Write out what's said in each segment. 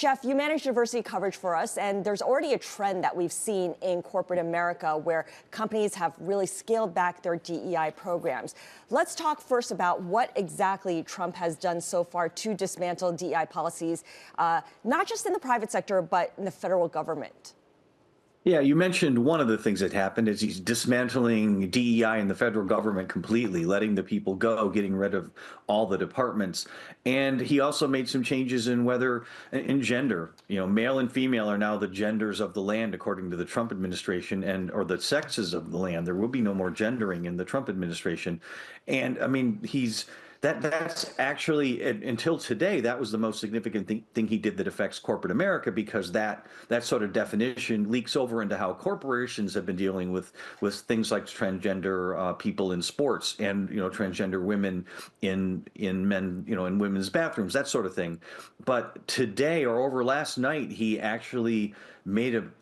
Jeff, you manage diversity coverage for us, and there's already a trend that we've seen in corporate America where companies have really scaled back their DEI programs. Let's talk first about what exactly Trump has done so far to dismantle DEI policies, not just in the private sector, but in the federal government. Yeah, you mentioned one of the things that happened is he's dismantling DEI in the federal government completely, letting the people go, getting rid of all the departments. And he also made some changes in gender. You know, male and female are now the genders of the land, according to the Trump administration, or the sexes of the land. There will be no more gendering in the Trump administration. And I mean, that's actually, until today, that was the most significant thing he did that affects corporate America, because that sort of definition leaks over into how corporations have been dealing with things like transgender people in sports, and transgender women in men, in women's bathrooms, that sort of thing. But today, or over last night, he actually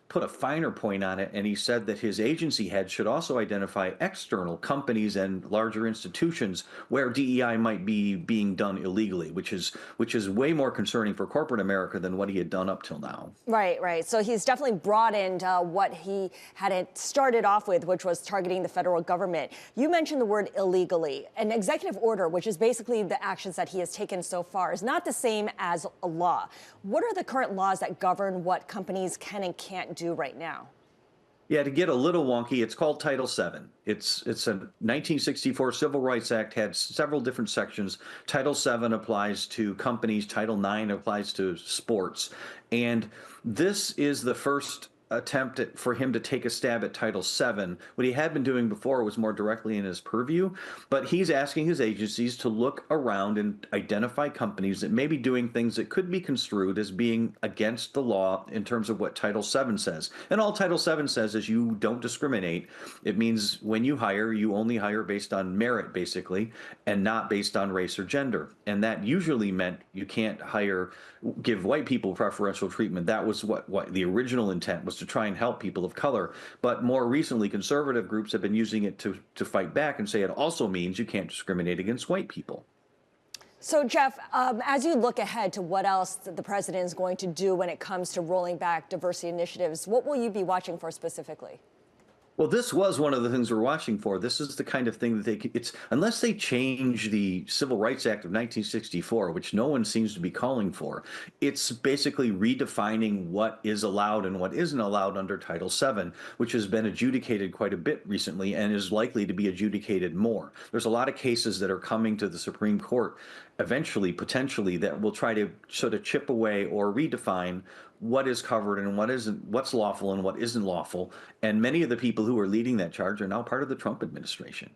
put a finer point on it, and he said that his agency head should also identify external companies and larger institutions where DEI might be being done illegally, which is way more concerning for corporate America than what he had done up till now. Right, right. So he's definitely broadened what he had started off with, which was targeting the federal government. You mentioned the word illegally. An executive order, which is basically the actions that he has taken so far, is not the same as a law. What are the current laws that govern what companies can and can't do right now? Yeah, to get a little wonky, it's called Title VII. It's a 1964 Civil Rights Act, had several different sections. Title VII applies to companies. Title IX applies to sports. And this is the first attempt for him to take a stab at Title VII. What he had been doing before was more directly in his purview, but he's asking his agencies to look around and identify companies that may be doing things that could be construed as being against the law in terms of what Title VII says. And all Title VII says is you don't discriminate. It means when you hire, you only hire based on merit, basically, and not based on race or gender. And that usually meant you can't give white people preferential treatment. That was what the original intent was, to try and help people of color. But more recently, conservative groups have been using it to fight back and say it also means you can't discriminate against white people. So, Jeff, as you look ahead to what else the president is going to do when it comes to rolling back diversity initiatives, what will you be watching for specifically? Well, this was one of the things we're watching for. This is the kind of thing that unless they change the Civil Rights Act of 1964, which no one seems to be calling for, it's basically redefining what is allowed and what isn't allowed under Title VII, which has been adjudicated quite a bit recently and is likely to be adjudicated more. There's a lot of cases that are coming to the Supreme Court eventually, potentially, that will try to sort of chip away or redefine what is covered and what isn't, what's lawful and what isn't lawful. And many of the people who are leading that charge are now part of the Trump administration.